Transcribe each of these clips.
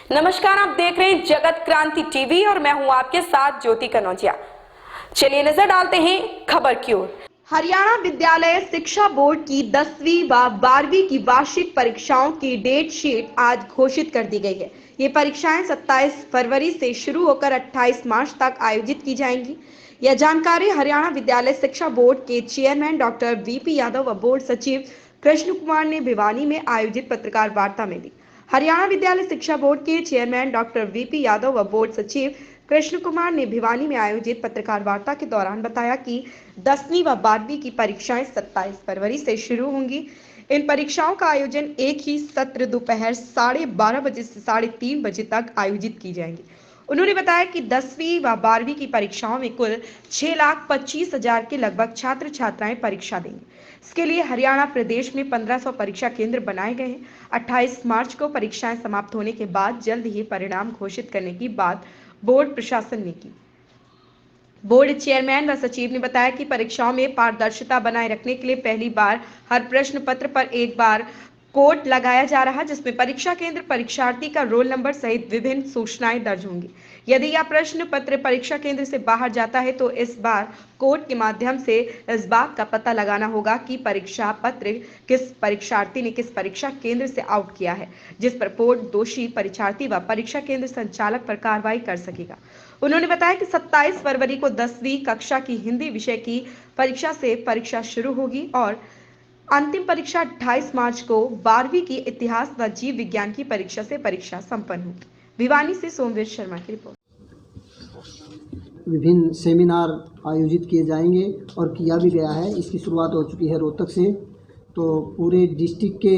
नमस्कार, आप देख रहे हैं जगत क्रांति टीवी और मैं हूं आपके साथ ज्योति कनौजिया। चलिए नजर डालते हैं खबर की ओर। हरियाणा विद्यालय शिक्षा बोर्ड की 10वीं व 12वीं की वार्षिक परीक्षाओं की डेट शीट आज घोषित कर दी गई है। ये परीक्षाएं 27 फरवरी से शुरू होकर 28 मार्च तक आयोजित की जाएंगी। यह जानकारी हरियाणा विद्यालय शिक्षा बोर्ड के चेयरमैन डॉक्टर वीपी यादव व बोर्ड सचिव कृष्ण कुमार ने भिवानी में आयोजित पत्रकार वार्ता में दी। हरियाणा विद्यालय शिक्षा बोर्ड के चेयरमैन डॉक्टर वीपी यादव व बोर्ड सचिव कृष्ण कुमार ने भिवानी में आयोजित पत्रकार वार्ता के दौरान बताया कि 10वीं व 12वीं की परीक्षाएं 27 फरवरी से शुरू होंगी। इन परीक्षाओं का आयोजन एक ही सत्र दोपहर 12:30 बजे से 3:30 बजे तक आयोजित की जाएंगी। उन्होंने बताया कि 10वीं व 12वीं की परीक्षाओं में कुल 6,25,000 के लगभग छात्र छात्राएं परीक्षा देंगे। इसके लिए हरियाणा प्रदेश में 1500 परीक्षा केंद्र बनाए गए हैं। 28 मार्च को परीक्षाएं समाप्त होने के बाद जल्द ही परिणाम घोषित करने की बात बोर्ड प्रशासन ने की। बोर्ड चेयरमैन व सचिव ने बताया कि परीक्षाओं में पारदर्शिता बनाए रखने के लिए पहली बार हर प्रश्न पत्र पर एक बार कोड लगाया जा रहा है, जिसमें परीक्षा केंद्र, परीक्षार्थी का रोल नंबर सहित विभिन्न सूचनाएं दर्ज होंगी। यदि यह प्रश्न पत्र परीक्षा केंद्र से बाहर जाता है तो इस बार कोड के माध्यम से इस बात का पता लगाना होगा कि परीक्षा पत्र किस परीक्षार्थी ने किस परीक्षा केंद्र से आउट किया है, जिस पर बोर्ड दोषी परीक्षार्थी व परीक्षा केंद्र संचालक पर कार्रवाई कर सकेगा। उन्होंने बताया कि 27 फरवरी को 10वीं कक्षा की हिंदी विषय की परीक्षा से परीक्षा शुरू होगी और अंतिम परीक्षा 28 मार्च को 12वीं की इतिहास व जीव विज्ञान की परीक्षा से परीक्षा संपन्न होगी। भिवानी से सोमवीर शर्मा की रिपोर्ट। विभिन्न सेमिनार आयोजित किए जाएंगे और किया भी गया है। इसकी शुरुआत हो चुकी है रोहतक से। तो पूरे डिस्ट्रिक्ट के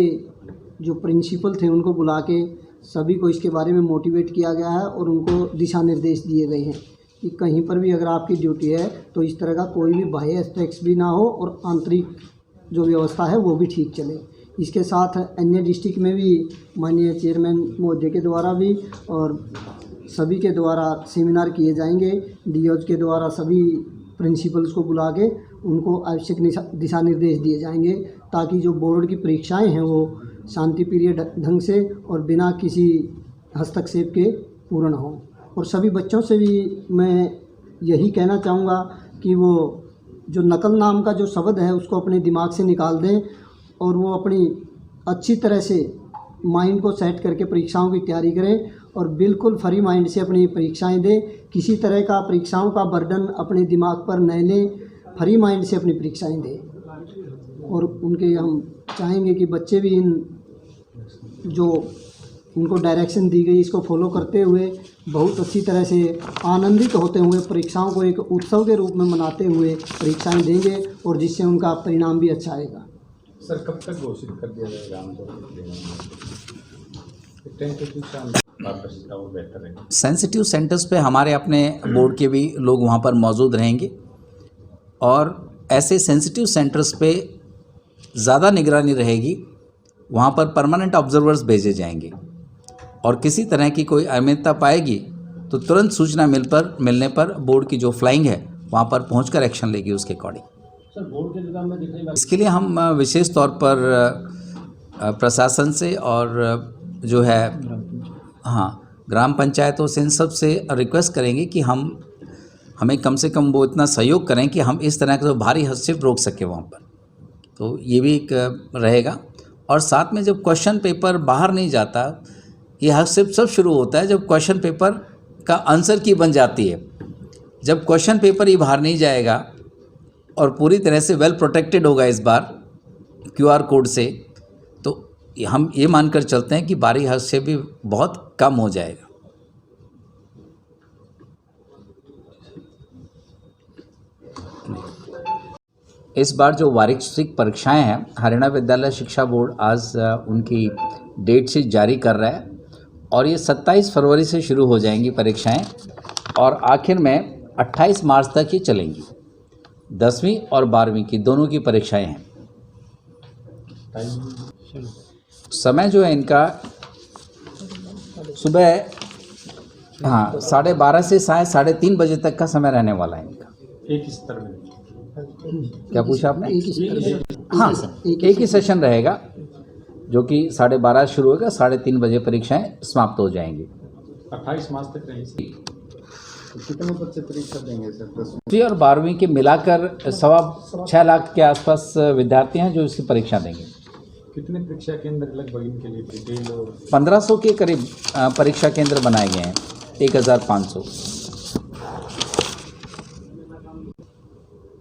जो प्रिंसिपल थे उनको बुला के सभी को इसके बारे में मोटिवेट किया गया है और उनको दिशा निर्देश दिए गए हैं कि कहीं पर भी अगर आपकी ड्यूटी है तो इस तरह का कोई भी बाह्य एस्पेक्ट्स भी ना हो और आंतरिक जो व्यवस्था है वो भी ठीक चले। इसके साथ अन्य डिस्ट्रिक्ट में भी माननीय चेयरमैन महोदय के द्वारा भी और सभी के द्वारा सेमिनार किए जाएंगे। डीओज के द्वारा सभी प्रिंसिपल्स को बुला के उनको आवश्यक दिशा निर्देश दिए जाएंगे ताकि जो बोर्ड की परीक्षाएं हैं वो शांति प्रिय ढंग से और बिना किसी हस्तक्षेप के पूर्ण हों। और सभी बच्चों से भी मैं यही कहना चाहूँगा कि वो जो नकल नाम का जो शब्द है उसको अपने दिमाग से निकाल दें और वो अपनी अच्छी तरह से माइंड को सेट करके परीक्षाओं की तैयारी करें और बिल्कुल फ्री माइंड से अपनी परीक्षाएं दें। किसी तरह का परीक्षाओं का बर्डन अपने दिमाग पर न लें, फ्री माइंड से अपनी परीक्षाएं दें। और उनके हम चाहेंगे कि बच्चे भी इन जो उनको डायरेक्शन दी गई इसको फॉलो करते हुए बहुत अच्छी तरह से आनंदित होते हुए परीक्षाओं को एक उत्सव के रूप में मनाते हुए परीक्षाएं देंगे और जिससे उनका परिणाम भी अच्छा आएगा। सर, कब तक घोषित कर दिया जाएगा? सेंसिटिव सेंटर्स पे हमारे अपने बोर्ड के भी लोग वहाँ पर मौजूद रहेंगे और ऐसे सेंसिटिव सेंटर्स पे ज़्यादा निगरानी रहेगी। वहाँ पर परमानेंट ऑब्जर्वर्स भेजे जाएंगे और किसी तरह की कोई अनियमितता पाएगी तो तुरंत सूचना मिलने पर बोर्ड की जो फ्लाइंग है वहाँ पर पहुंचकर एक्शन लेगी उसके अकॉर्डिंग। सर, बोर्ड के निगरानी में दिख रही इसके लिए हम विशेष तौर पर प्रशासन से और जो है ग्राम पंचायतों से इन सब से रिक्वेस्ट करेंगे कि हमें कम से कम वो इतना सहयोग करें कि हम इस तरह का भारी हस्तक्षेप रोक सकें वहाँ पर। तो ये भी एक रहेगा। और साथ में जब क्वेश्चन पेपर बाहर नहीं जाता, ये हस्तक्षेप सब शुरू होता है जब क्वेश्चन पेपर का आंसर की बन जाती है। जब क्वेश्चन पेपर ही बाहर नहीं जाएगा और पूरी तरह से वेल प्रोटेक्टेड होगा इस बार QR कोड से, तो हम ये मानकर चलते हैं कि बाहरी हस्तक्षेप भी बहुत कम हो जाएगा। इस बार जो वार्षिक परीक्षाएं हैं हरियाणा विद्यालय शिक्षा बोर्ड आज उनकी डेट शीट जारी कर रहा है और ये 27 फरवरी से शुरू हो जाएंगी परीक्षाएं और आखिर में 28 मार्च तक ये चलेंगी। 10वीं और 12वीं की दोनों की परीक्षाएं हैं। समय जो है इनका सुबह 12:30 से 3:30 बजे तक का समय रहने वाला है इनका। एक ही स्तर में क्या पूछा आपने? एक ही सेशन रहेगा जो कि 12:30 शुरू होगा, 3:30 बजे परीक्षाएं समाप्त हो जाएंगी। 28 मार्च तक रहेंगे सर। तो कितने बच्चे परीक्षा देंगे सर? 10वीं और 12वीं के मिलाकर 6.25 लाख के आसपास विद्यार्थी हैं जो इसकी परीक्षा देंगे। कितने परीक्षा केंद्र लगभग इनके लिए डिटेल और 1500 के करीब परीक्षा केंद्र बनाए गए हैं, 1500।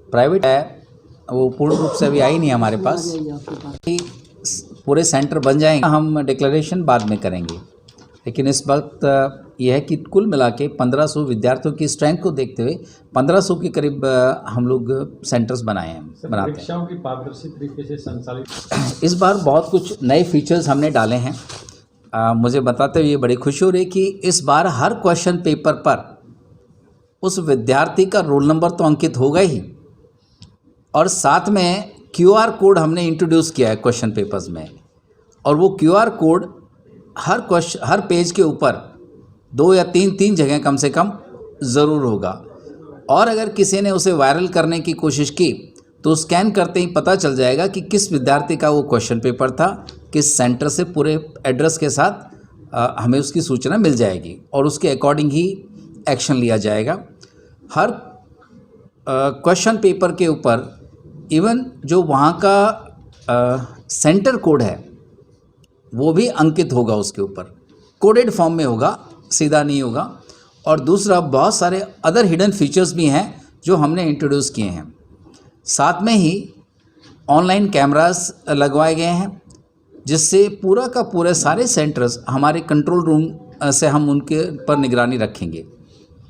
प्राइवेट है वो पूर्ण रूप से अभी आई नहीं हमारे पास, पूरे सेंटर बन जाएंगे, हम डिक्लेरेशन बाद में करेंगे। लेकिन इस वक्त यह है कि कुल मिला के 1500 विद्यार्थियों की स्ट्रेंथ को देखते हुए 1500 के करीब हम लोग सेंटर्स बनाए हैं, बनाते हैं। परीक्षाओं की पारदर्शी तरीके से संचालित इस बार बहुत कुछ नए फीचर्स हमने डाले हैं। मुझे बताते हुए बड़ी खुशी हो रही कि इस बार हर क्वेश्चन पेपर पर उस विद्यार्थी का रोल नंबर तो अंकित होगा ही, और साथ में QR कोड हमने इंट्रोड्यूस किया है क्वेश्चन पेपर्स में, और वो QR कोड हर पेज के ऊपर 2 या 3 जगह कम से कम ज़रूर होगा। और अगर किसी ने उसे वायरल करने की कोशिश की तो स्कैन करते ही पता चल जाएगा कि किस विद्यार्थी का वो क्वेश्चन पेपर था, किस सेंटर से, पूरे एड्रेस के साथ हमें उसकी सूचना मिल जाएगी और उसके अकॉर्डिंग ही एक्शन लिया जाएगा। हर क्वेश्चन पेपर के ऊपर इवन जो वहाँ का सेंटर कोड है वो भी अंकित होगा, उसके ऊपर कोडेड फॉर्म में होगा, सीधा नहीं होगा। और दूसरा बहुत सारे अदर हिडन फीचर्स भी हैं जो हमने इंट्रोड्यूस किए हैं। साथ में ही ऑनलाइन कैमरास लगवाए गए हैं जिससे पूरा का पूरे सारे सेंटर्स हमारे कंट्रोल रूम से हम उनके पर निगरानी रखेंगे।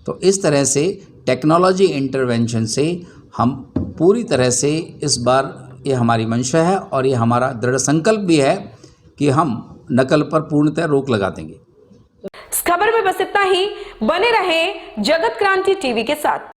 तो इस तरह से टेक्नोलॉजी इंटरवेंशन से हम पूरी तरह से इस बार, ये हमारी मंशा है और ये हमारा दृढ़ संकल्प भी है कि हम नकल पर पूर्णतः रोक लगा देंगे। इस खबर में बस इतना ही। बने रहें जगत क्रांति टीवी के साथ।